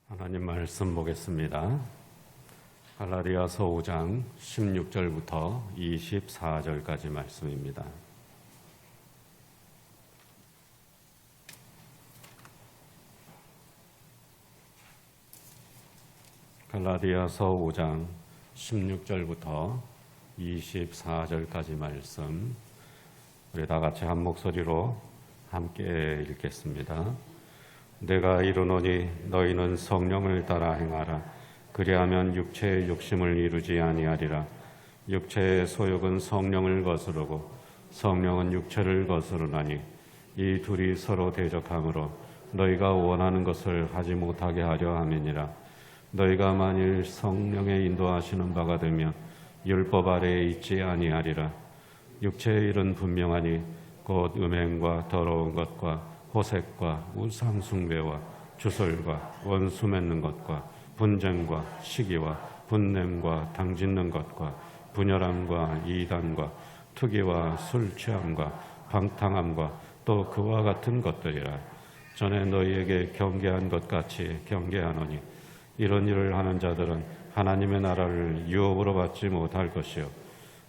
하나님 말씀 보겠습니다. 갈라디아서 5장 16절부터 24절까지 말씀입니다. 갈라디아서 5장 16절부터 24절까지 말씀, 우리 다 같이 한 목소리로 함께 읽겠습니다. 내가 이르노니 너희는 성령을 따라 행하라. 그리하면 육체의 욕심을 이루지 아니하리라. 육체의 소욕은 성령을 거스르고 성령은 육체를 거스르나니 이 둘이 서로 대적하므로 너희가 원하는 것을 하지 못하게 하려 함이니라. 너희가 만일 성령의 인도하시는 바가 되면 율법 아래에 있지 아니하리라. 육체의 일은 분명하니 곧 음행과 더러운 것과 호색과 우상 숭배와 주술과 원수 맺는 것과 분쟁과 시기와 분냄과 당짓는 것과 분열함과 이단과 투기와 술 취함과 방탕함과 또 그와 같은 것들이라. 전에 너희에게 경계한 것 같이 경계하노니 이런 일을 하는 자들은 하나님의 나라를 유업으로 받지 못할 것이요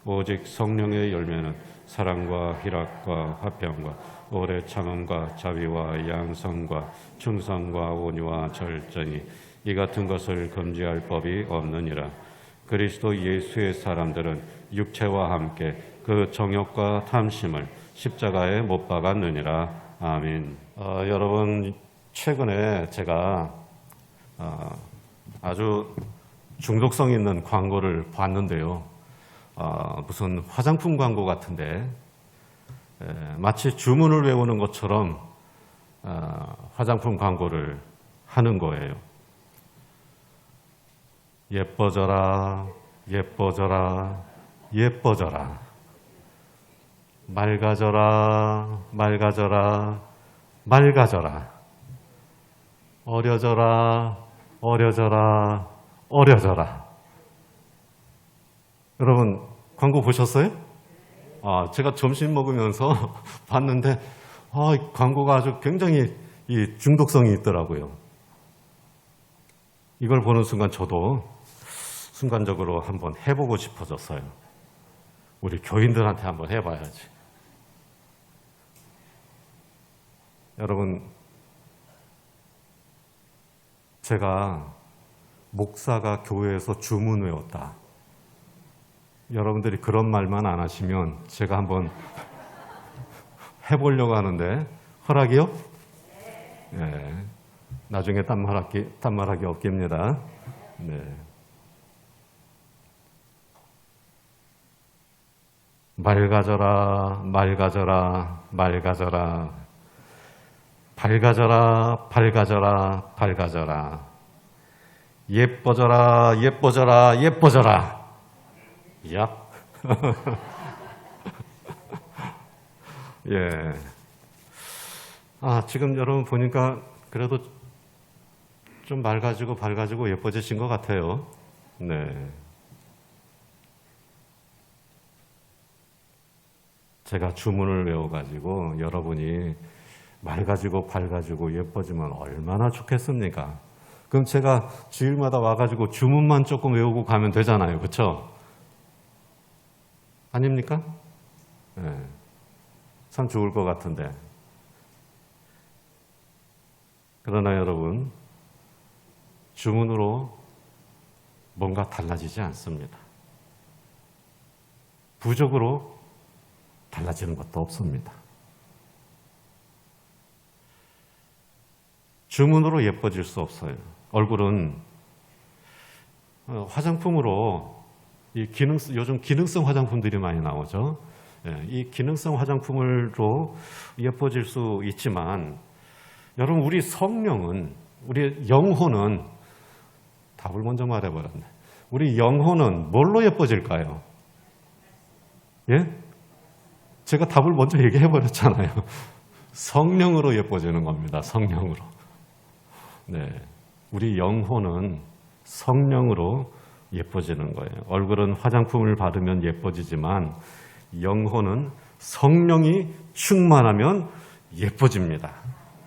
오직 성령의 열매는 사랑과 희락과 화평과 오래 참음과 자비와 양성과 충성과 온유와 절제니 이 같은 것을 금지할 법이 없느니라. 그리스도 예수의 사람들은 육체와 함께 그 정욕과 탐심을 십자가에 못 박았느니라. 아멘. 여러분, 최근에 제가 아주 중독성 있는 광고를 봤는데요. 무슨 화장품 광고 같은데 마치 주문을 외우는 것처럼 화장품 광고를 하는 거예요. 예뻐져라, 예뻐져라, 예뻐져라. 맑아져라, 맑아져라, 맑아져라. 어려져라, 어려져라, 어려져라. 여러분, 광고 보셨어요? 제가 점심 먹으면서 봤는데, 이 광고가 아주 굉장히 이 중독성이 있더라고요. 이걸 보는 순간 저도 순간적으로 한번 해보고 싶어졌어요. 우리 교인들한테 한번 해봐야지. 여러분, 제가 목사가 교회에서 주문 외웠다. 여러분들이 그런 말만 안 하시면 제가 한번 해보려고 하는데 허락이요? 네. 나중에 딴말하기 없겠습니다. 네. 맑아져라, 맑아져라, 맑아져라. 밝아져라, 밝아져라, 밝아져라. 예뻐져라, 예뻐져라, 예뻐져라. 야. 예. 지금 여러분 보니까 그래도 좀 맑아지고 밝아지고 예뻐지신 것 같아요. 네. 제가 주문을 외워가지고 여러분이 맑아지고 밝아지고 예뻐지면 얼마나 좋겠습니까? 그럼 제가 주일마다 와가지고 주문만 조금 외우고 가면 되잖아요. 그렇죠? 아닙니까? 네. 참 좋을 것 같은데. 그러나 여러분, 주문으로 뭔가 달라지지 않습니다. 부적으로 달라지는 것도 없습니다. 주문으로 예뻐질 수 없어요. 얼굴은 화장품으로 요즘 기능성 화장품들이 많이 나오죠. 이 기능성 화장품으로 예뻐질 수 있지만 여러분, 우리 성령은, 우리 영혼은, 답을 먼저 말해버렸네. 우리 영혼은 뭘로 예뻐질까요? 예? 제가 답을 먼저 얘기해버렸잖아요. 성령으로 예뻐지는 겁니다. 성령으로. 네, 우리 영혼은 성령으로 예뻐지는 거예요. 얼굴은 화장품을 바르면 예뻐지지만 영혼은 성령이 충만하면 예뻐집니다.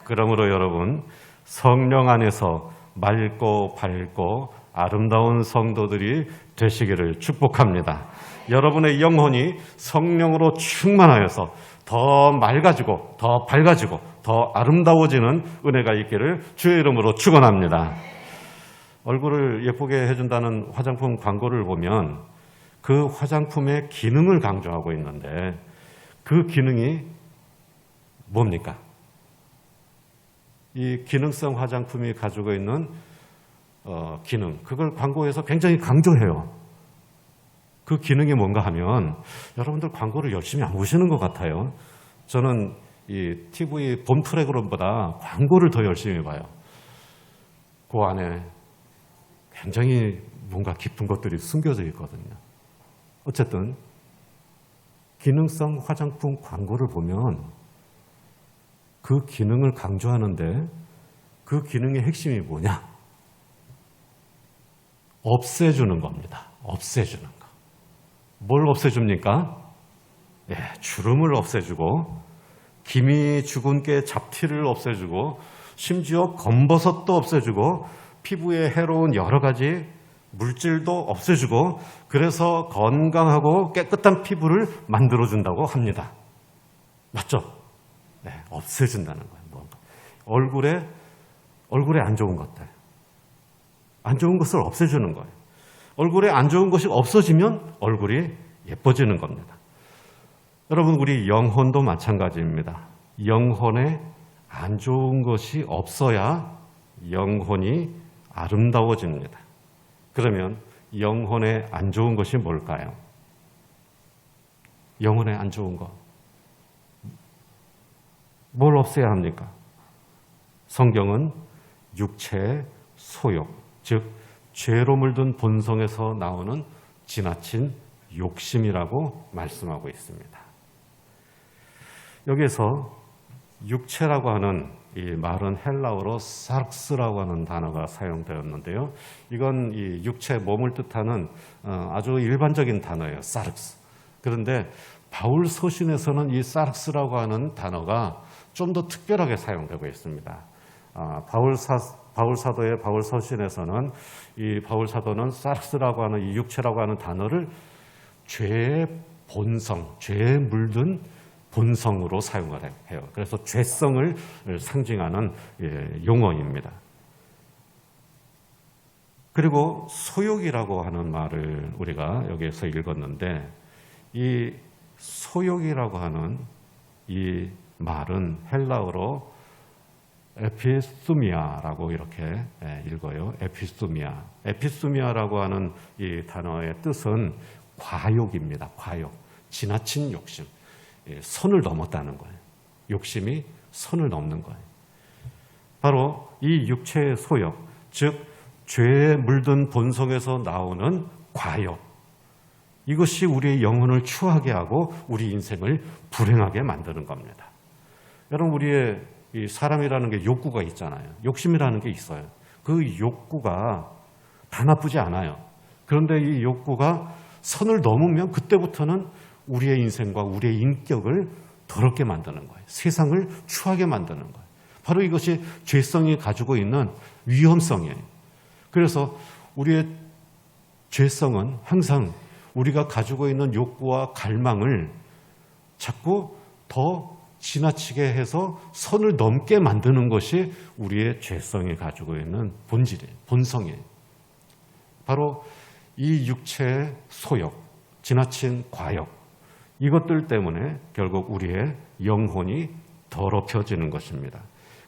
그러므로 여러분, 성령 안에서 맑고 밝고 아름다운 성도들이 되시기를 축복합니다. 여러분의 영혼이 성령으로 충만하여서 더 맑아지고 더 밝아지고 더 아름다워지는 은혜가 있기를 주의 이름으로 축원합니다. 얼굴을 예쁘게 해준다는 화장품 광고를 보면 그 화장품의 기능을 강조하고 있는데 그 기능이 뭡니까? 이 기능성 화장품이 가지고 있는 기능, 그걸 광고에서 굉장히 강조해요. 그 기능이 뭔가 하면 여러분들 광고를 열심히 안 보시는 것 같아요. 저는 이 TV 본 프로그램보다 광고를 더 열심히 봐요. 그 안에 굉장히 뭔가 깊은 것들이 숨겨져 있거든요. 어쨌든 기능성 화장품 광고를 보면 그 기능을 강조하는데 그 기능의 핵심이 뭐냐? 없애주는 겁니다. 없애주는 거. 뭘 없애줍니까? 예, 주름을 없애주고 기미 주근깨 잡티를 없애주고 심지어 검버섯도 없애주고 피부에 해로운 여러 가지 물질도 없애주고 그래서 건강하고 깨끗한 피부를 만들어준다고 합니다. 맞죠? 네, 없애준다는 거예요. 뭔가. 얼굴에 안 좋은 것들. 안 좋은 것을 없애주는 거예요. 얼굴에 안 좋은 것이 없어지면 얼굴이 예뻐지는 겁니다. 여러분, 우리 영혼도 마찬가지입니다. 영혼에 안 좋은 것이 없어야 영혼이 아름다워집니다. 그러면 영혼에 안 좋은 것이 뭘까요? 영혼에 안 좋은 것. 뭘 없애야 합니까? 성경은 육체의 소욕, 즉 죄로 물든 본성에서 나오는 지나친 욕심이라고 말씀하고 있습니다. 여기에서 육체라고 하는 이 말은 헬라어로 사르스라고 하는 단어가 사용되었는데요. 이건 이 육체, 몸을 뜻하는 아주 일반적인 단어예요. 사르스. 그런데 바울 서신에서는 이 사르스라고 하는 단어가 좀 더 특별하게 사용되고 있습니다. 바울 사도의 바울 서신에서는 이 바울 사도는 사르스라고 하는 이 육체라고 하는 단어를 죄의 본성, 죄에 물든 본성으로 사용을 해요. 그래서 죄성을 상징하는 용어입니다. 그리고 소욕이라고 하는 말을 우리가 여기에서 읽었는데 이 소욕이라고 하는 이 말은 헬라어로 에피수미아라고 이렇게 읽어요. 에피수미아. 에피수미아라고 하는 이 단어의 뜻은 과욕입니다. 과욕. 지나친 욕심. 선을 넘었다는 거예요. 욕심이 선을 넘는 거예요. 바로 이 육체의 소욕, 즉 죄에 물든 본성에서 나오는 과욕. 이것이 우리의 영혼을 추하게 하고 우리 인생을 불행하게 만드는 겁니다. 여러분, 우리의 이 사람이라는 게 욕구가 있잖아요. 욕심이라는 게 있어요. 그 욕구가 다 나쁘지 않아요. 그런데 이 욕구가 선을 넘으면 그때부터는 우리의 인생과 우리의 인격을 더럽게 만드는 거예요. 세상을 추하게 만드는 거예요. 바로 이것이 죄성이 가지고 있는 위험성이에요. 그래서 우리의 죄성은 항상 우리가 가지고 있는 욕구와 갈망을 자꾸 더 지나치게 해서 선을 넘게 만드는 것이 우리의 죄성이 가지고 있는 본질이에요. 본성이에요. 바로 이 육체의 소욕, 지나친 과욕, 이것들 때문에 결국 우리의 영혼이 더럽혀지는 것입니다.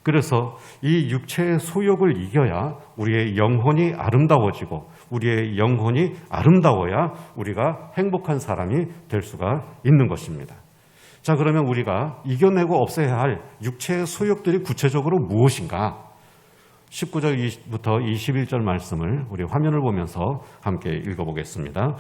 그래서 이 육체의 소욕을 이겨야 우리의 영혼이 아름다워지고 우리의 영혼이 아름다워야 우리가 행복한 사람이 될 수가 있는 것입니다. 자, 그러면 우리가 이겨내고 없애야 할 육체의 소욕들이 구체적으로 무엇인가? 19절부터 21절 말씀을 우리 화면을 보면서 함께 읽어보겠습니다.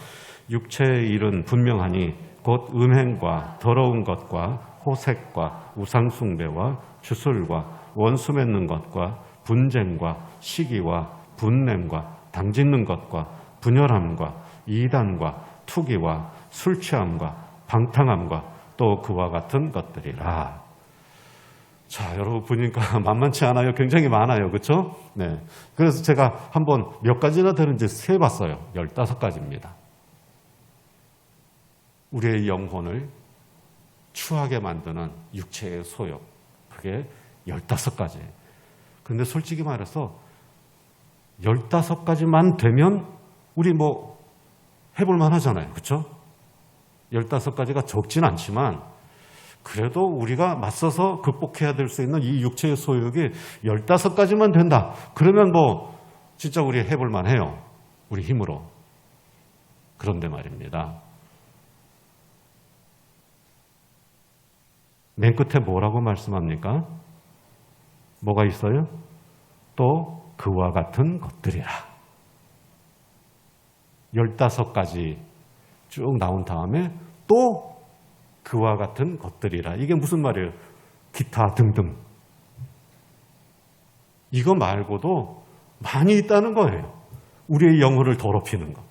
육체의 일은 분명하니 곧 음행과 더러운 것과 호색과 우상숭배와 주술과 원수 맺는 것과 분쟁과 시기와 분냄과 당짓는 것과 분열함과 이단과 투기와 술취함과 방탕함과 또 그와 같은 것들이라. 자, 여러분 보니까 만만치 않아요. 굉장히 많아요. 그렇죠? 네. 그래서 제가 한번 몇 가지나 되는지 세봤어요. 15가지입니다. 우리의 영혼을 추하게 만드는 육체의 소욕. 그게 15가지예요. 근데 솔직히 말해서 15가지만 되면 우리 뭐 해볼 만하잖아요. 그렇죠? 15가지가 적진 않지만 그래도 우리가 맞서서 극복해야 될 수 있는 이 육체의 소욕이 15가지만 된다. 그러면 뭐 진짜 우리 해볼 만해요. 우리 힘으로. 그런데 말입니다. 맨 끝에 뭐라고 말씀합니까? 뭐가 있어요? 또 그와 같은 것들이라. 15가지 쭉 나온 다음에 또 그와 같은 것들이라. 이게 무슨 말이에요? 기타 등등. 이거 말고도 많이 있다는 거예요. 우리의 영혼을 더럽히는 것.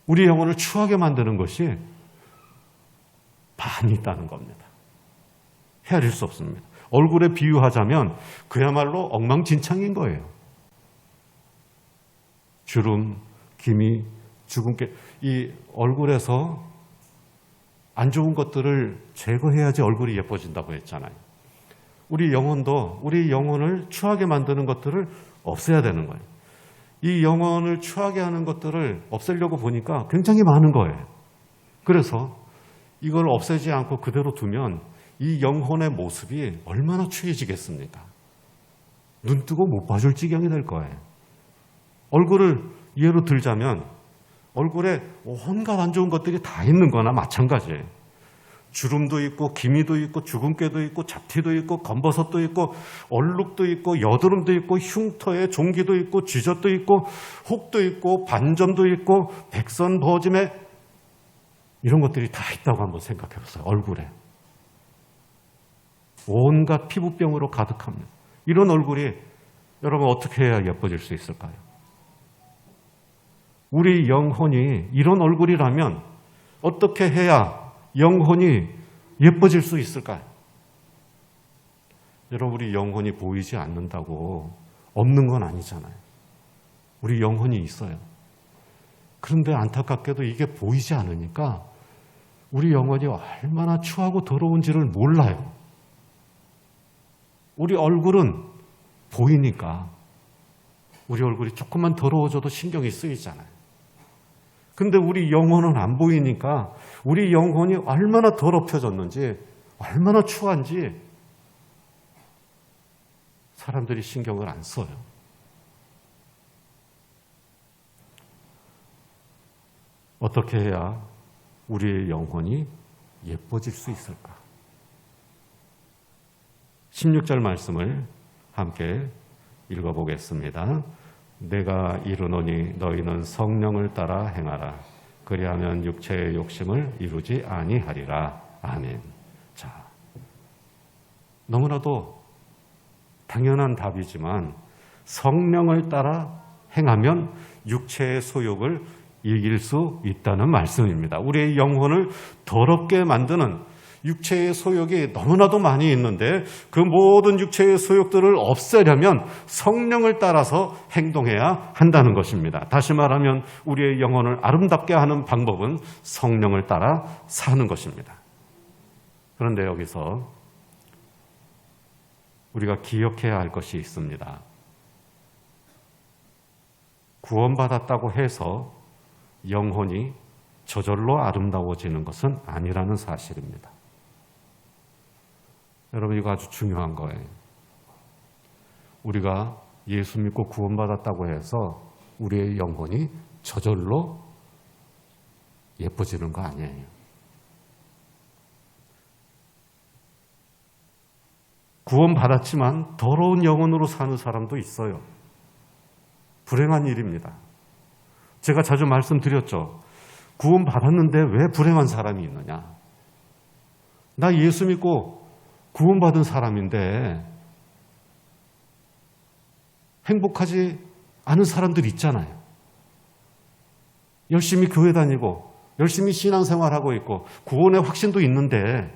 우리의 영혼을 추하게 만드는 것이 많이 있다는 겁니다. 헤아릴 수 없습니다. 얼굴에 비유하자면 그야말로 엉망진창인 거예요. 주름, 기미, 주근깨. 이 얼굴에서 안 좋은 것들을 제거해야지 얼굴이 예뻐진다고 했잖아요. 우리 영혼도 우리 영혼을 추하게 만드는 것들을 없애야 되는 거예요. 이 영혼을 추하게 하는 것들을 없애려고 보니까 굉장히 많은 거예요. 그래서 이걸 없애지 않고 그대로 두면 이 영혼의 모습이 얼마나 추해지겠습니까? 눈 뜨고 못 봐줄 지경이 될 거예요. 얼굴을 예로 들자면 얼굴에 온갖 안 좋은 것들이 다 있는 거나 마찬가지예요. 주름도 있고 기미도 있고 주근깨도 있고 잡티도 있고 검버섯도 있고 얼룩도 있고 여드름도 있고 흉터에 종기도 있고 쥐젖도 있고 혹도 있고 반점도 있고 백선 버짐에 이런 것들이 다 있다고 한번 생각해 보세요. 얼굴에. 온갖 피부병으로 가득합니다. 이런 얼굴이 여러분 어떻게 해야 예뻐질 수 있을까요? 우리 영혼이 이런 얼굴이라면 어떻게 해야 영혼이 예뻐질 수 있을까요? 여러분 우리 영혼이 보이지 않는다고 없는 건 아니잖아요. 우리 영혼이 있어요. 그런데 안타깝게도 이게 보이지 않으니까 우리 영혼이 얼마나 추하고 더러운지를 몰라요. 우리 얼굴은 보이니까 우리 얼굴이 조금만 더러워져도 신경이 쓰이잖아요. 근데 우리 영혼은 안 보이니까 우리 영혼이 얼마나 더럽혀졌는지 얼마나 추한지 사람들이 신경을 안 써요. 어떻게 해야 우리의 영혼이 예뻐질 수 있을까? 16절 말씀을 함께 읽어보겠습니다. 내가 이르노니 너희는 성령을 따라 행하라. 그리하면 육체의 욕심을 이루지 아니하리라. 아멘. 자, 너무나도 당연한 답이지만 성령을 따라 행하면 육체의 소욕을 이길 수 있다는 말씀입니다. 우리의 영혼을 더럽게 만드는 육체의 소욕이 너무나도 많이 있는데 그 모든 육체의 소욕들을 없애려면 성령을 따라서 행동해야 한다는 것입니다. 다시 말하면 우리의 영혼을 아름답게 하는 방법은 성령을 따라 사는 것입니다. 그런데 여기서 우리가 기억해야 할 것이 있습니다. 구원받았다고 해서 영혼이 저절로 아름다워지는 것은 아니라는 사실입니다. 여러분 이거 아주 중요한 거예요. 우리가 예수 믿고 구원받았다고 해서 우리의 영혼이 저절로 예뻐지는 거 아니에요. 구원받았지만 더러운 영혼으로 사는 사람도 있어요. 불행한 일입니다. 제가 자주 말씀드렸죠. 구원받았는데 왜 불행한 사람이 있느냐. 나 예수 믿고 구원받은 사람인데 행복하지 않은 사람들 있잖아요. 열심히 교회 다니고 열심히 신앙생활하고 있고 구원의 확신도 있는데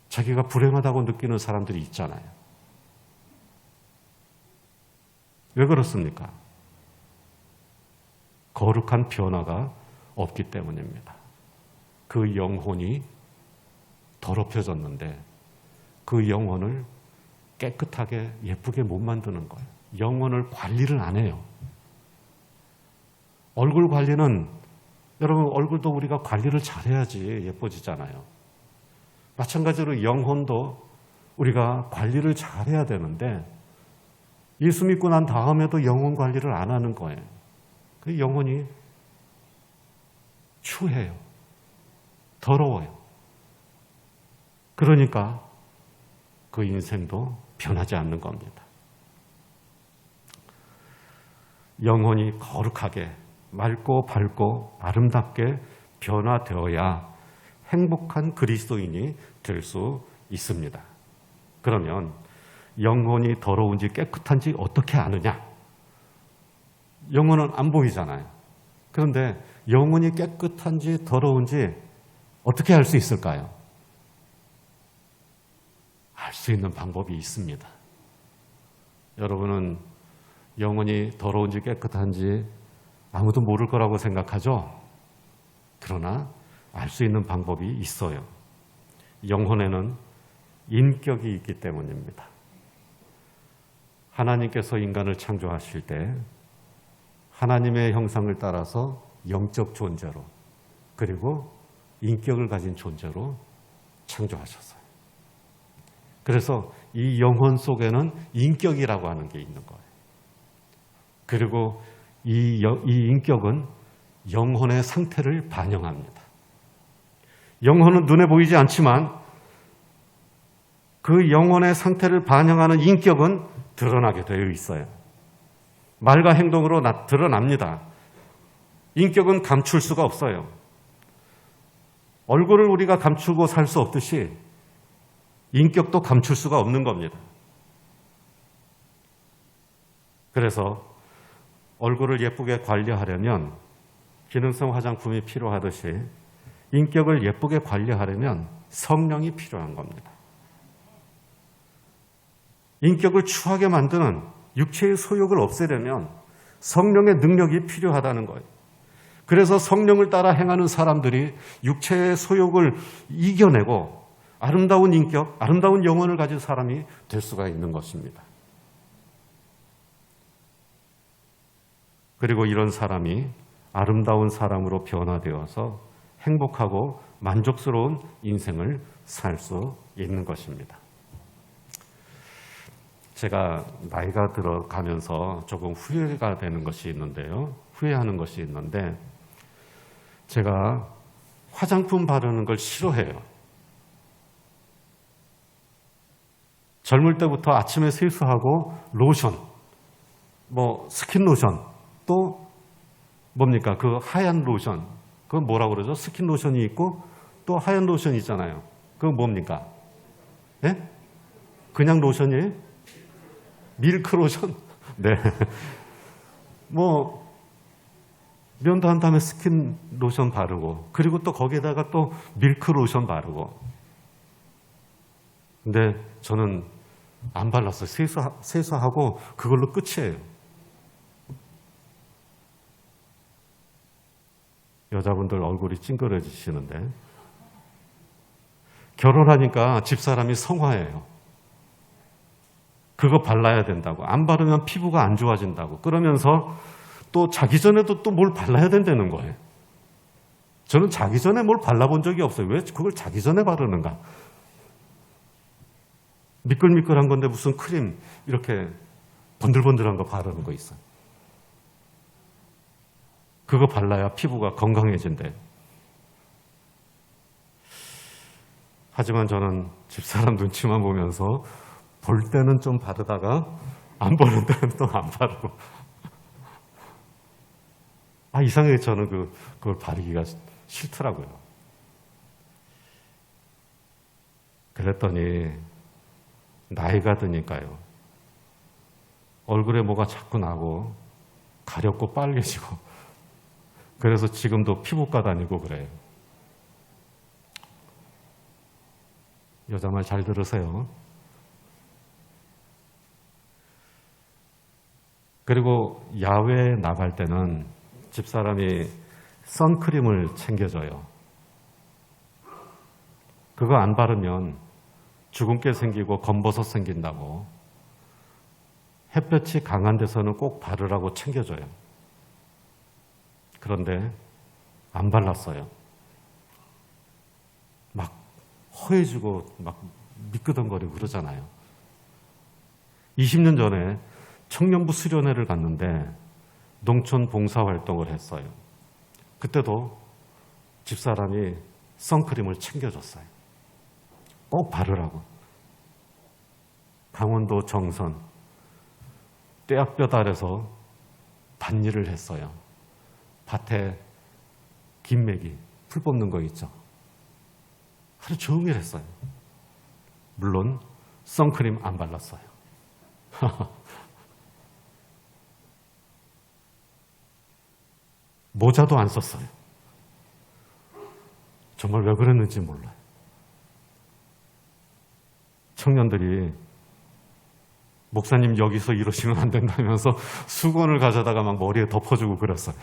자기가 불행하다고 느끼는 사람들이 있잖아요. 왜 그렇습니까? 거룩한 변화가 없기 때문입니다. 그 영혼이 더럽혀졌는데 그 영혼을 깨끗하게 예쁘게 못 만드는 거예요. 영혼을 관리를 안 해요. 얼굴 관리는 여러분 얼굴도 우리가 관리를 잘해야지 예뻐지잖아요. 마찬가지로 영혼도 우리가 관리를 잘해야 되는데 예수 믿고 난 다음에도 영혼 관리를 안 하는 거예요. 그 영혼이 추해요. 더러워요. 그러니까 그 인생도 변하지 않는 겁니다. 영혼이 거룩하게 맑고 밝고 아름답게 변화되어야 행복한 그리스도인이 될 수 있습니다. 그러면 영혼이 더러운지 깨끗한지 어떻게 아느냐? 영혼은 안 보이잖아요. 그런데 영혼이 깨끗한지 더러운지 어떻게 알 수 있을까요? 알 수 있는 방법이 있습니다. 여러분은 영혼이 더러운지 깨끗한지 아무도 모를 거라고 생각하죠? 그러나 알 수 있는 방법이 있어요. 영혼에는 인격이 있기 때문입니다. 하나님께서 인간을 창조하실 때 하나님의 형상을 따라서 영적 존재로 그리고 인격을 가진 존재로 창조하셨어요. 그래서 이 영혼 속에는 인격이라고 하는 게 있는 거예요. 그리고 이 인격은 영혼의 상태를 반영합니다. 영혼은 눈에 보이지 않지만 그 영혼의 상태를 반영하는 인격은 드러나게 되어 있어요. 말과 행동으로 드러납니다. 인격은 감출 수가 없어요. 얼굴을 우리가 감추고 살 수 없듯이 인격도 감출 수가 없는 겁니다. 그래서 얼굴을 예쁘게 관리하려면 기능성 화장품이 필요하듯이 인격을 예쁘게 관리하려면 성령이 필요한 겁니다. 인격을 추하게 만드는 육체의 소욕을 없애려면 성령의 능력이 필요하다는 거예요. 그래서 성령을 따라 행하는 사람들이 육체의 소욕을 이겨내고 아름다운 인격, 아름다운 영혼을 가진 사람이 될 수가 있는 것입니다. 그리고 이런 사람이 아름다운 사람으로 변화되어서 행복하고 만족스러운 인생을 살 수 있는 것입니다. 제가 나이가 들어가면서 조금 후회가 되는 것이 있는데요. 후회하는 것이 있는데 제가 화장품 바르는 걸 싫어해요. 젊을 때부터 아침에 세수하고 로션, 스킨 로션, 또 뭡니까? 그 하얀 로션. 그건 뭐라고 그러죠? 스킨 로션이 있고 또 하얀 로션이 있잖아요. 그건 뭡니까? 예? 그냥 로션이에요? 밀크 로션? 네. 면도 한 다음에 스킨 로션 바르고 그리고 또 거기에다가 또 밀크 로션 바르고. 근데 저는 안 발랐어요. 세수하고 그걸로 끝이에요. 여자분들 얼굴이 찡그러지시는데 결혼하니까 집사람이 성화예요. 그거 발라야 된다고. 안 바르면 피부가 안 좋아진다고. 그러면서 또 자기 전에도 또 뭘 발라야 된다는 거예요. 저는 자기 전에 뭘 발라본 적이 없어요. 왜 그걸 자기 전에 바르는가? 미끌미끌한 건데 무슨 크림 이렇게 번들번들한 거 바르는 거 있어요. 그거 발라야 피부가 건강해진대. 하지만 저는 집사람 눈치만 보면서 볼 때는 좀 바르다가 안 보는 때는 또 안 바르고. 이상하게 저는 그걸 바르기가 싫더라고요. 그랬더니 나이가 드니까요. 얼굴에 뭐가 자꾸 나고 가렵고 빨개지고 그래서 지금도 피부과 다니고 그래요. 여자 말 잘 들으세요. 그리고 야외에 나갈 때는 집사람이 선크림을 챙겨줘요. 그거 안 바르면 주근깨 생기고 검버섯 생긴다고. 햇볕이 강한 데서는 꼭 바르라고 챙겨줘요. 그런데 안 발랐어요. 막 허해지고 막 미끄덩거리고 그러잖아요. 20년 전에 청년부 수련회를 갔는데 농촌 봉사활동을 했어요. 그때도 집사람이 선크림을 챙겨줬어요. 꼭 바르라고. 강원도 정선 떼약볕 아래서 밭일을 했어요. 밭에 김매기 풀 뽑는 거 있죠. 하루 종일 했어요. 물론 선크림 안 발랐어요. 모자도 안 썼어요. 정말 왜 그랬는지 몰라요. 청년들이 목사님 여기서 이러시면 안 된다면서 수건을 가져다가 막 머리에 덮어주고 그랬어요.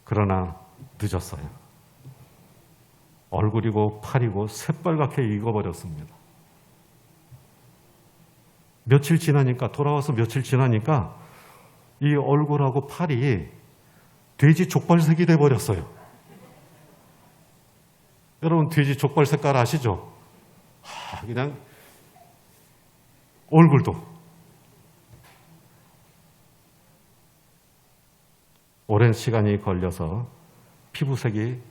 그러나 늦었어요. 얼굴이고 팔이고 새빨갛게 익어버렸습니다. 며칠 지나니까, 돌아와서 며칠 지나니까 이 얼굴하고 팔이 돼지 족발색이 돼버렸어요. 여러분 돼지 족발 색깔 아시죠? 그냥 얼굴도. 오랜 시간이 걸려서 피부색이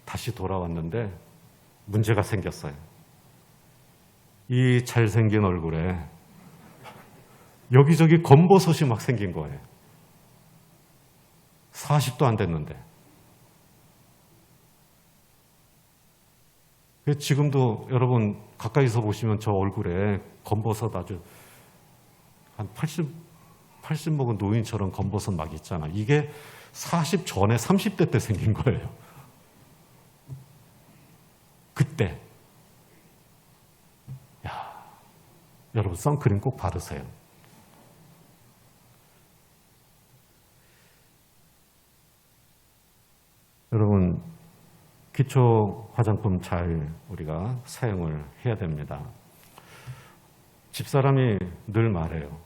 다시 돌아왔는데 문제가 생겼어요. 이 잘생긴 얼굴에 여기저기 검버섯이 막 생긴 거예요. 40도 안 됐는데. 지금도 여러분 가까이서 보시면 저 얼굴에 검버섯 아주 한 80 먹은 노인처럼 검버섯 막 있잖아. 이게 40 전에 30대 때 생긴 거예요. 그때. 여러분 선크림 꼭 바르세요. 여러분 기초 화장품 잘 우리가 사용을 해야 됩니다. 집사람이 늘 말해요.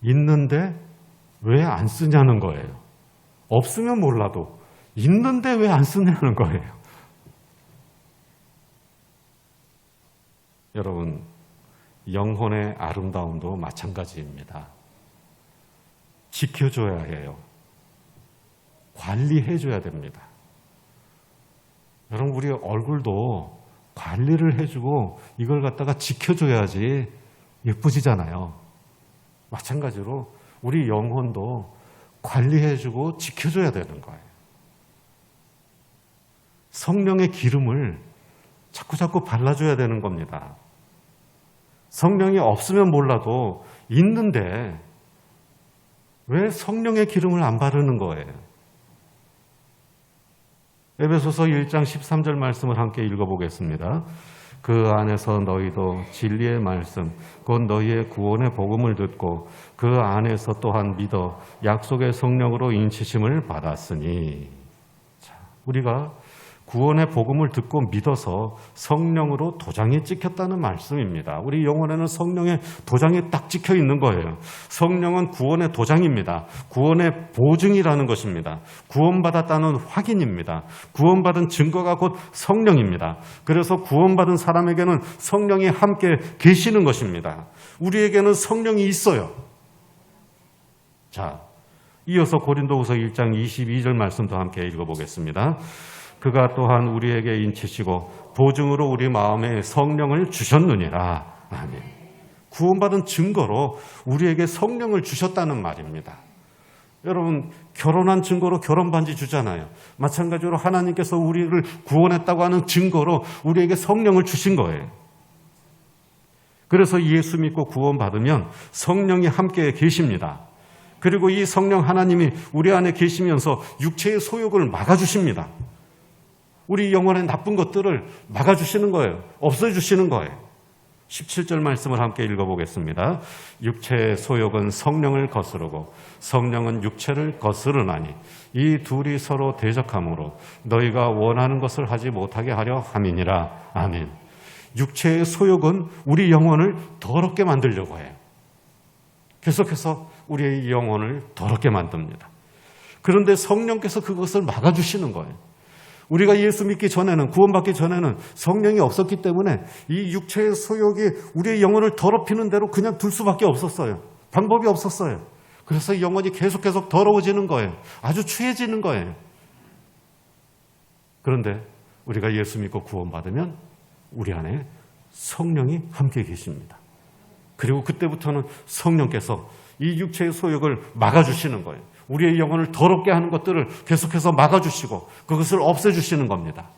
있는데 왜 안 쓰냐는 거예요. 없으면 몰라도 있는데 왜 안 쓰냐는 거예요. 여러분 영혼의 아름다움도 마찬가지입니다. 지켜줘야 해요. 관리해줘야 됩니다. 여러분 우리 얼굴도 관리를 해주고 이걸 갖다가 지켜줘야지 예쁘지잖아요. 마찬가지로 우리 영혼도 관리해주고 지켜줘야 되는 거예요. 성령의 기름을 자꾸 발라줘야 되는 겁니다. 성령이 없으면 몰라도 있는데 왜 성령의 기름을 안 바르는 거예요? 에베소서 1장 13절 말씀을 함께 읽어보겠습니다. 그 안에서 너희도 진리의 말씀, 곧 너희의 구원의 복음을 듣고 그 안에서 또한 믿어 약속의 성령으로 인치심을 받았으니. 자, 우리가 구원의 복음을 듣고 믿어서 성령으로 도장이 찍혔다는 말씀입니다. 우리 영혼에는 성령의 도장이 딱 찍혀 있는 거예요. 성령은 구원의 도장입니다. 구원의 보증이라는 것입니다. 구원받았다는 확인입니다. 구원받은 증거가 곧 성령입니다. 그래서 구원받은 사람에게는 성령이 함께 계시는 것입니다. 우리에게는 성령이 있어요. 자, 이어서 고린도후서 1장 22절 말씀도 함께 읽어보겠습니다. 그가 또한 우리에게 인치시고 보증으로 우리 마음에 성령을 주셨느니라. 아멘. 구원받은 증거로 우리에게 성령을 주셨다는 말입니다. 여러분 결혼한 증거로 결혼반지 주잖아요. 마찬가지로 하나님께서 우리를 구원했다고 하는 증거로 우리에게 성령을 주신 거예요. 그래서 예수 믿고 구원받으면 성령이 함께 계십니다. 그리고 이 성령 하나님이 우리 안에 계시면서 육체의 소욕을 막아주십니다. 우리 영혼의 나쁜 것들을 막아주시는 거예요. 없애주시는 거예요. 17절 말씀을 함께 읽어보겠습니다. 육체의 소욕은 성령을 거스르고 성령은 육체를 거스르나니 이 둘이 서로 대적하므로 너희가 원하는 것을 하지 못하게 하려 함이니라. 아멘. 육체의 소욕은 우리 영혼을 더럽게 만들려고 해요. 계속해서 우리의 영혼을 더럽게 만듭니다. 그런데 성령께서 그것을 막아주시는 거예요. 우리가 예수 믿기 전에는, 구원받기 전에는 성령이 없었기 때문에 이 육체의 소욕이 우리의 영혼을 더럽히는 대로 그냥 둘 수밖에 없었어요. 방법이 없었어요. 그래서 영혼이 계속 더러워지는 거예요. 아주 추해지는 거예요. 그런데 우리가 예수 믿고 구원받으면 우리 안에 성령이 함께 계십니다. 그리고 그때부터는 성령께서 이 육체의 소욕을 막아주시는 거예요. 우리의 영혼을 더럽게 하는 것들을 계속해서 막아주시고 그것을 없애주시는 겁니다.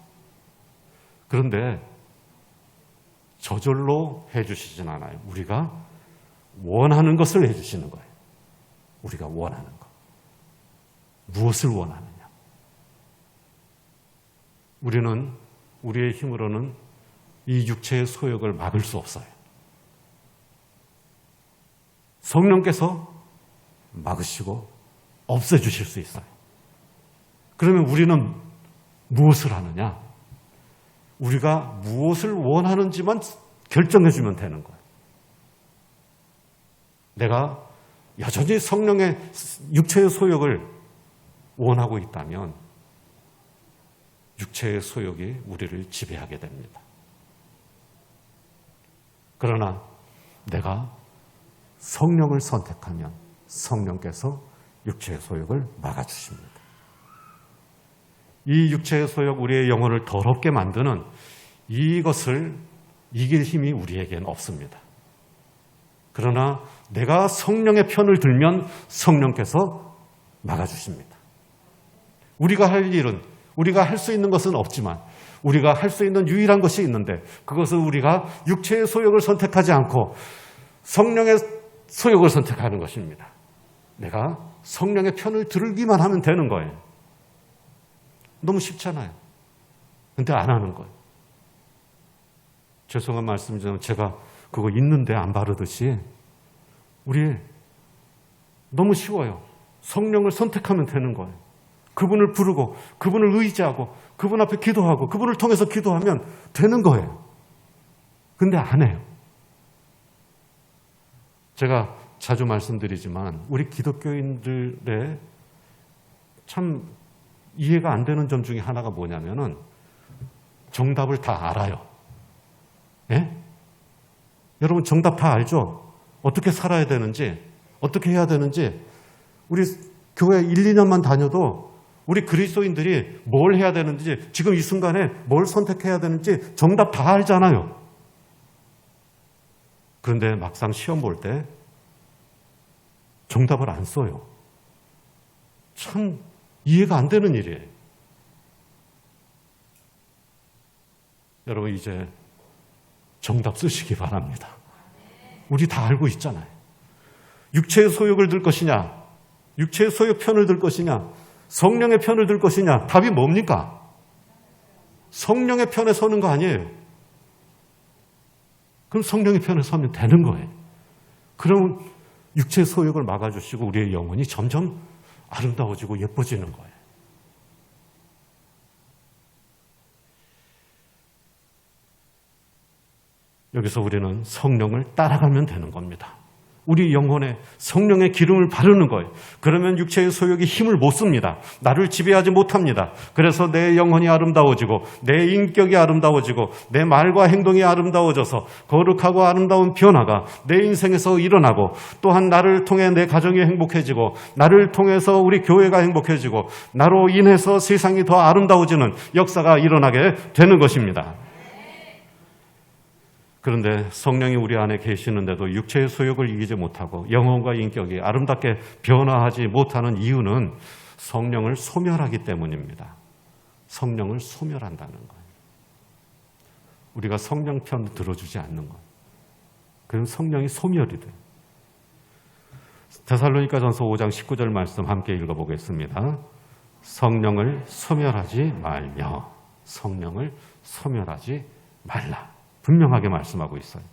그런데 저절로 해주시진 않아요. 우리가 원하는 것을 해주시는 거예요. 우리가 원하는 것. 무엇을 원하느냐. 우리는 우리의 힘으로는 이 육체의 소욕을 막을 수 없어요. 성령께서 막으시고 없애주실 수 있어요. 그러면 우리는 무엇을 하느냐? 우리가 무엇을 원하는지만 결정해주면 되는 거예요. 내가 여전히 성령의 육체의 소욕을 원하고 있다면 육체의 소욕이 우리를 지배하게 됩니다. 그러나 내가 성령을 선택하면 성령께서 육체의 소욕을 막아주십니다. 이 육체의 소욕, 우리의 영혼을 더럽게 만드는 이것을 이길 힘이 우리에겐 없습니다. 그러나 내가 성령의 편을 들면 성령께서 막아주십니다. 우리가 할 일은, 우리가 할 수 있는 것은 없지만 우리가 할 수 있는 유일한 것이 있는데 그것은 우리가 육체의 소욕을 선택하지 않고 성령의 소욕을 선택하는 것입니다. 내가 성령의 편을 들기만 하면 되는 거예요. 너무 쉽잖아요. 근데 안 하는 거예요. 죄송한 말씀이지만 제가 그거 있는데 안 바르듯이 우리 너무 쉬워요. 성령을 선택하면 되는 거예요. 그분을 부르고 그분을 의지하고 그분 앞에 기도하고 그분을 통해서 기도하면 되는 거예요. 근데 안 해요. 제가 자주 말씀드리지만 우리 기독교인들의 참 이해가 안 되는 점 중에 하나가 뭐냐면은 정답을 다 알아요. 예? 여러분 정답 다 알죠? 어떻게 살아야 되는지, 어떻게 해야 되는지 우리 교회 1, 2년만 다녀도 우리 그리스도인들이 뭘 해야 되는지, 지금 이 순간에 뭘 선택해야 되는지 정답 다 알잖아요. 그런데 막상 시험 볼 때 정답을 안 써요. 참 이해가 안 되는 일이에요. 여러분 이제 정답 쓰시기 바랍니다. 우리 다 알고 있잖아요. 육체의 소욕을 들 것이냐, 육체의 소욕 편을 들 것이냐, 성령의 편을 들 것이냐, 답이 뭡니까? 성령의 편에 서는 거 아니에요. 그럼 성령의 편에 서면 되는 거예요. 그럼 육체의 소욕을 막아주시고 우리의 영혼이 점점 아름다워지고 예뻐지는 거예요. 여기서 우리는 성령을 따라가면 되는 겁니다. 우리 영혼에 성령의 기름을 바르는 거예요. 그러면 육체의 소욕이 힘을 못 씁니다. 나를 지배하지 못합니다. 그래서 내 영혼이 아름다워지고 내 인격이 아름다워지고 내 말과 행동이 아름다워져서 거룩하고 아름다운 변화가 내 인생에서 일어나고 또한 나를 통해 내 가정이 행복해지고 나를 통해서 우리 교회가 행복해지고 나로 인해서 세상이 더 아름다워지는 역사가 일어나게 되는 것입니다. 그런데 성령이 우리 안에 계시는데도 육체의 소욕을 이기지 못하고 영혼과 인격이 아름답게 변화하지 못하는 이유는 성령을 소멸하기 때문입니다. 성령을 소멸한다는 거예요. 우리가 성령 편 들어주지 않는 거예요. 그럼 성령이 소멸이 돼요. 데살로니가전서 5장 19절 말씀 함께 읽어보겠습니다. 성령을 소멸하지 말며 성령을 소멸하지 말라. 분명하게 말씀하고 있어요.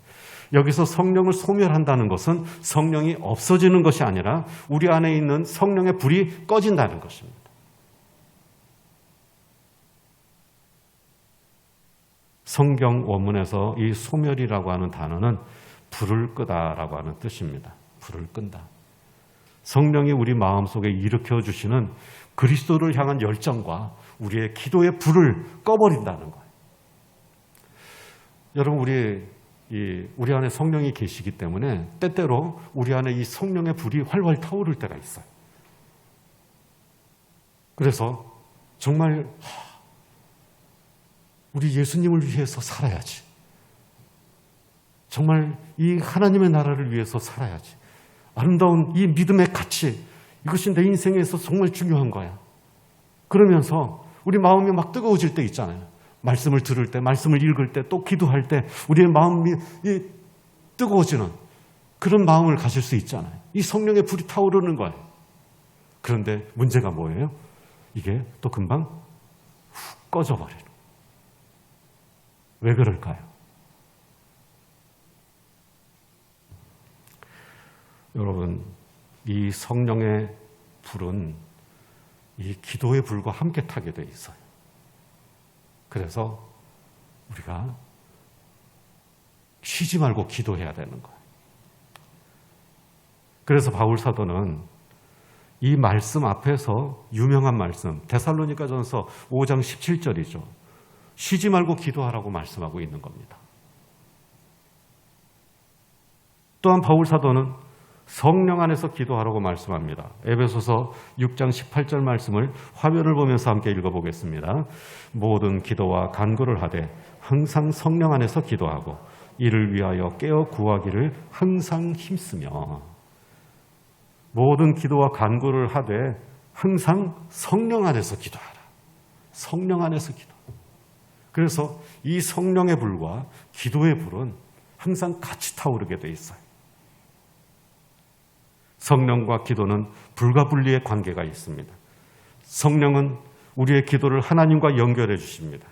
여기서 성령을 소멸한다는 것은 성령이 없어지는 것이 아니라 우리 안에 있는 성령의 불이 꺼진다는 것입니다. 성경 원문에서 이 소멸이라고 하는 단어는 불을 끄다라고 하는 뜻입니다. 불을 끈다. 성령이 우리 마음속에 일으켜 주시는 그리스도를 향한 열정과 우리의 기도의 불을 꺼버린다는 거예요. 여러분, 우리 안에 성령이 계시기 때문에 때때로 우리 안에 이 성령의 불이 활활 타오를 때가 있어요. 그래서 정말 우리 예수님을 위해서 살아야지. 정말 이 하나님의 나라를 위해서 살아야지. 아름다운 이 믿음의 가치, 이것이 내 인생에서 정말 중요한 거야. 그러면서 우리 마음이 막 뜨거워질 때 있잖아요. 말씀을 들을 때, 말씀을 읽을 때, 또 기도할 때 우리의 마음이 뜨거워지는 그런 마음을 가질 수 있잖아요. 이 성령의 불이 타오르는 거예요. 그런데 문제가 뭐예요? 이게 또 금방 훅 꺼져버리는. 왜 그럴까요? 여러분, 이 성령의 불은 이 기도의 불과 함께 타게 돼 있어요. 그래서 우리가 쉬지 말고 기도해야 되는 거예요. 그래서 바울 사도는 이 말씀 앞에서 유명한 말씀, 데살로니가전서 5장 17절이죠. 쉬지 말고 기도하라고 말씀하고 있는 겁니다. 또한 바울 사도는 성령 안에서 기도하라고 말씀합니다. 에베소서 6장 18절 말씀을 화면을 보면서 함께 읽어보겠습니다. 모든 기도와 간구를 하되 항상 성령 안에서 기도하고 이를 위하여 깨어 구하기를 항상 힘쓰며. 모든 기도와 간구를 하되 항상 성령 안에서 기도하라. 성령 안에서 기도. 그래서 이 성령의 불과 기도의 불은 항상 같이 타오르게 돼 있어요. 성령과 기도는 불과 분리의 관계가 있습니다. 성령은 우리의 기도를 하나님과 연결해 주십니다.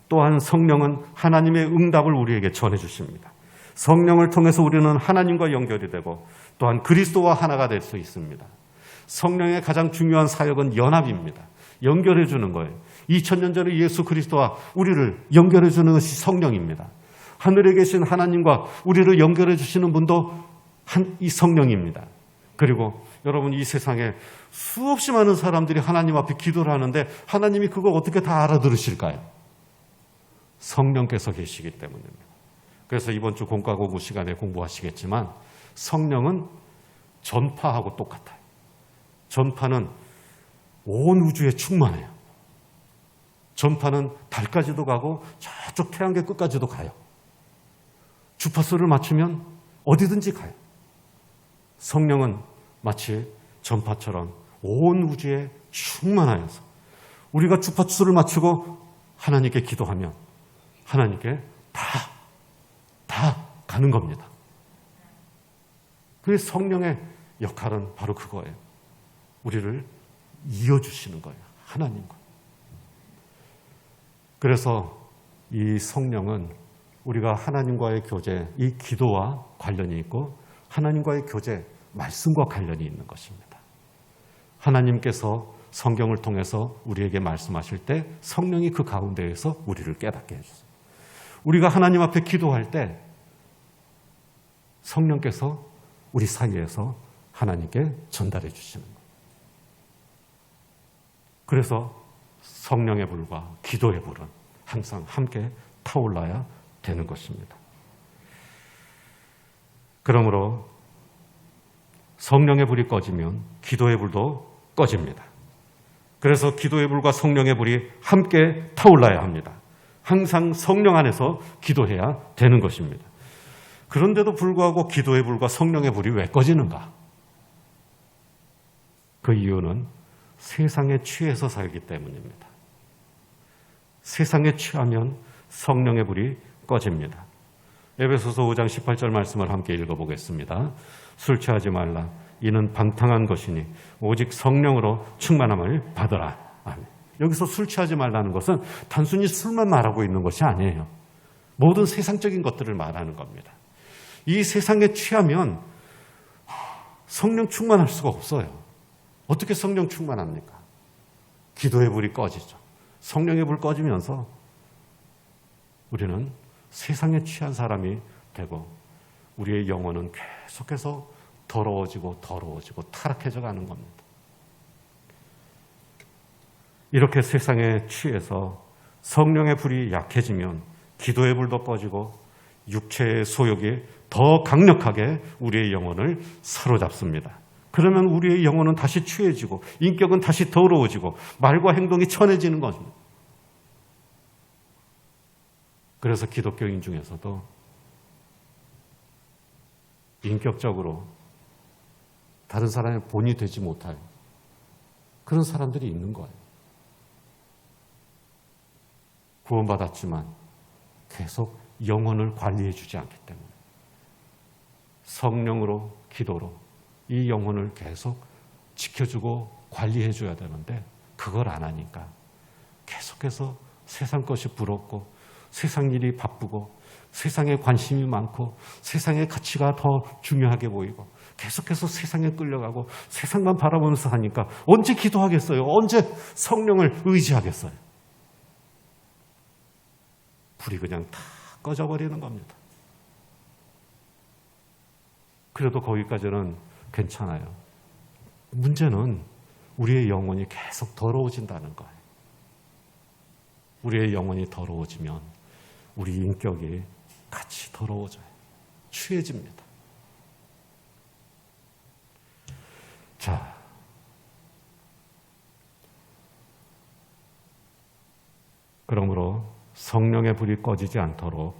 또한 성령은 하나님의 응답을 우리에게 전해 주십니다. 성령을 통해서 우리는 하나님과 연결이 되고 또한 그리스도와 하나가 될 수 있습니다. 성령의 가장 중요한 사역은 연합입니다. 연결해 주는 거예요. 2000년 전에 예수 그리스도와 우리를 연결해 주는 것이 성령입니다. 하늘에 계신 하나님과 우리를 연결해 주시는 분도 이 성령입니다. 그리고 여러분, 이 세상에 수없이 많은 사람들이 하나님 앞에 기도를 하는데 하나님이 그거 어떻게 다 알아들으실까요? 성령께서 계시기 때문입니다. 그래서 이번 주 공과고구 시간에 공부하시겠지만 성령은 전파하고 똑같아요. 전파는 온 우주에 충만해요. 전파는 달까지도 가고 저쪽 태양계 끝까지도 가요. 주파수를 맞추면 어디든지 가요. 성령은 마치 전파처럼 온 우주에 충만하여서 우리가 주파수를 맞추고 하나님께 기도하면 하나님께 다 가는 겁니다. 그 성령의 역할은 바로 그거예요. 우리를 이어주시는 거예요. 하나님과. 그래서 이 성령은 우리가 하나님과의 교제, 이 기도와 관련이 있고 하나님과의 교제, 말씀과 관련이 있는 것입니다. 하나님께서 성경을 통해서 우리에게 말씀하실 때 성령이 그 가운데에서 우리를 깨닫게 해주세요. 우리가 하나님 앞에 기도할 때 성령께서 우리 사이에서 하나님께 전달해 주시는 거예요. 그래서 성령의 불과 기도의 불은 항상 함께 타올라야 되는 것입니다. 그러므로 성령의 불이 꺼지면 기도의 불도 꺼집니다. 그래서 기도의 불과 성령의 불이 함께 타올라야 합니다. 항상 성령 안에서 기도해야 되는 것입니다. 그런데도 불구하고 기도의 불과 성령의 불이 왜 꺼지는가? 그 이유는 세상에 취해서 살기 때문입니다. 세상에 취하면 성령의 불이 꺼집니다. 에베소서 5장 18절 말씀을 함께 읽어보겠습니다. 술 취하지 말라. 이는 방탕한 것이니 오직 성령으로 충만함을 받으라. 아멘. 여기서 술 취하지 말라는 것은 단순히 술만 말하고 있는 것이 아니에요. 모든 세상적인 것들을 말하는 겁니다. 이 세상에 취하면 성령 충만할 수가 없어요. 어떻게 성령 충만합니까? 기도의 불이 꺼지죠. 성령의 불 꺼지면서 우리는 세상에 취한 사람이 되고 우리의 영혼은 계속해서 더러워지고 타락해져 가는 겁니다. 이렇게 세상에 취해서 성령의 불이 약해지면 기도의 불도 꺼지고 육체의 소욕이 더 강력하게 우리의 영혼을 사로잡습니다. 그러면 우리의 영혼은 다시 취해지고 인격은 다시 더러워지고 말과 행동이 천해지는 것입니다. 그래서 기독교인 중에서도 인격적으로 다른 사람의 본이 되지 못할 그런 사람들이 있는 거예요. 구원받았지만 계속 영혼을 관리해 주지 않기 때문에 성령으로 기도로 이 영혼을 계속 지켜주고 관리해 줘야 되는데 그걸 안 하니까 계속해서 세상 것이 부럽고 세상 일이 바쁘고 세상에 관심이 많고 세상의 가치가 더 중요하게 보이고 계속해서 세상에 끌려가고 세상만 바라보면서 하니까 언제 기도하겠어요? 언제 성령을 의지하겠어요? 불이 그냥 다 꺼져버리는 겁니다. 그래도 거기까지는 괜찮아요. 문제는 우리의 영혼이 계속 더러워진다는 거예요. 우리의 영혼이 더러워지면 우리 인격이 같이 더러워져요. 취해집니다. 자, 그러므로 성령의 불이 꺼지지 않도록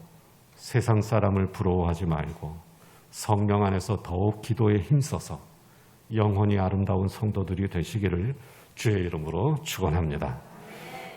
세상 사람을 부러워하지 말고 성령 안에서 더욱 기도에 힘써서 영혼이 아름다운 성도들이 되시기를 주의 이름으로 축원합니다.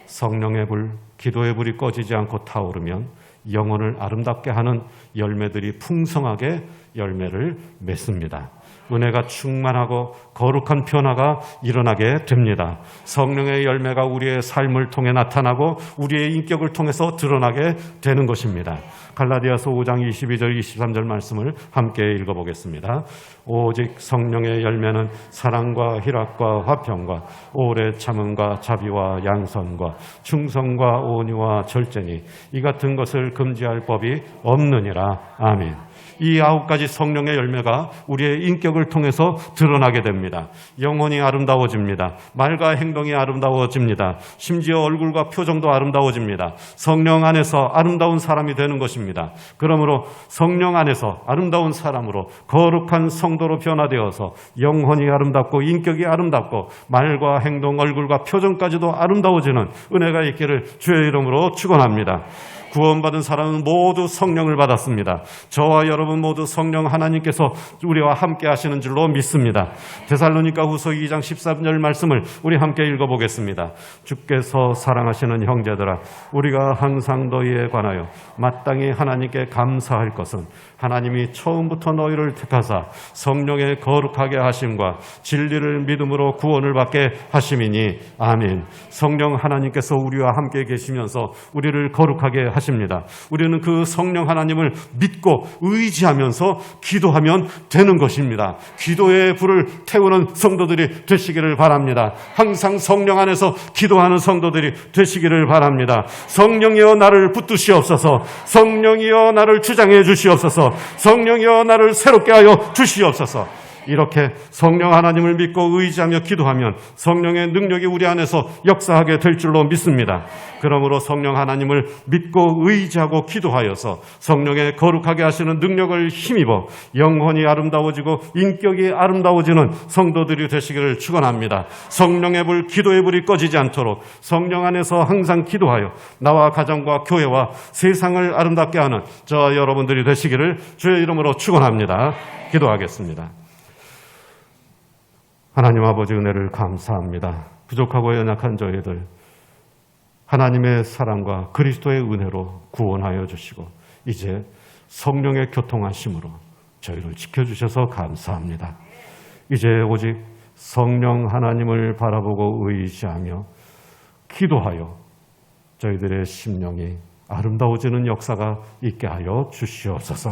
성령의 불, 기도의 불이 꺼지지 않고 타오르면 영혼을 아름답게 하는 열매들이 풍성하게 열매를 맺습니다. 은혜가 충만하고 거룩한 변화가 일어나게 됩니다. 성령의 열매가 우리의 삶을 통해 나타나고 우리의 인격을 통해서 드러나게 되는 것입니다. 갈라디아서 5장 22절 23절 말씀을 함께 읽어보겠습니다. 오직 성령의 열매는 사랑과 희락과 화평과 오래 참음과 자비와 양선과 충성과 온유와 절제니 이 같은 것을 금지할 법이 없느니라. 아멘. 이 9가지 성령의 열매가 우리의 인격을 통해서 드러나게 됩니다. 영혼이 아름다워집니다. 말과 행동이 아름다워집니다. 심지어 얼굴과 표정도 아름다워집니다. 성령 안에서 아름다운 사람이 되는 것입니다. 그러므로 성령 안에서 아름다운 사람으로 거룩한 성도로 변화되어서 영혼이 아름답고 인격이 아름답고 말과 행동, 얼굴과 표정까지도 아름다워지는 은혜가 있기를 주의 이름으로 축원합니다. 구원받은 사람은 모두 성령을 받았습니다. 저와 여러분 모두 성령 하나님께서 우리와 함께 하시는 줄로 믿습니다. 데살로니가 후서 2장 13절 말씀을 우리 함께 읽어보겠습니다. 주께서 사랑하시는 형제들아, 우리가 항상 너희에 관하여 마땅히 하나님께 감사할 것은 하나님이 처음부터 너희를 택하사 성령의 거룩하게 하심과 진리를 믿음으로 구원을 받게 하심이니. 아멘. 성령 하나님께서 우리와 함께 계시면서 우리를 거룩하게 하십니다. 우리는 그 성령 하나님을 믿고 의지하면서 기도하면 되는 것입니다. 기도의 불을 태우는 성도들이 되시기를 바랍니다. 항상 성령 안에서 기도하는 성도들이 되시기를 바랍니다. 성령이여 나를 붙드시옵소서. 성령이여 나를 주장해 주시옵소서. 성령이여 나를 새롭게 하여 주시옵소서. 이렇게 성령 하나님을 믿고 의지하며 기도하면 성령의 능력이 우리 안에서 역사하게 될 줄로 믿습니다. 그러므로 성령 하나님을 믿고 의지하고 기도하여서 성령의 거룩하게 하시는 능력을 힘입어 영혼이 아름다워지고 인격이 아름다워지는 성도들이 되시기를 축원합니다. 성령의 불, 기도의 불이 꺼지지 않도록 성령 안에서 항상 기도하여 나와 가정과 교회와 세상을 아름답게 하는 저와 여러분들이 되시기를 주의 이름으로 축원합니다. 기도하겠습니다. 하나님 아버지, 은혜를 감사합니다. 부족하고 연약한 저희들 하나님의 사랑과 그리스도의 은혜로 구원하여 주시고 이제 성령의 교통하심으로 저희를 지켜주셔서 감사합니다. 이제 오직 성령 하나님을 바라보고 의지하며 기도하여 저희들의 심령이 아름다워지는 역사가 있게 하여 주시옵소서.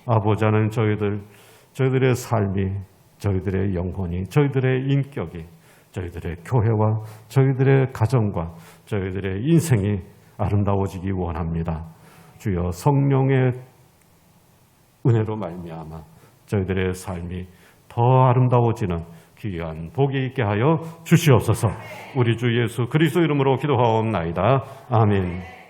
아버지 하나님, 저희들의 삶이, 저희들의 영혼이, 저희들의 인격이, 저희들의 교회와 저희들의 가정과 저희들의 인생이 아름다워지기 원합니다. 주여, 성령의 은혜로 말미암아 저희들의 삶이 더 아름다워지는 귀한 복이 있게 하여 주시옵소서. 우리 주 예수 그리스도 이름으로 기도하옵나이다. 아멘.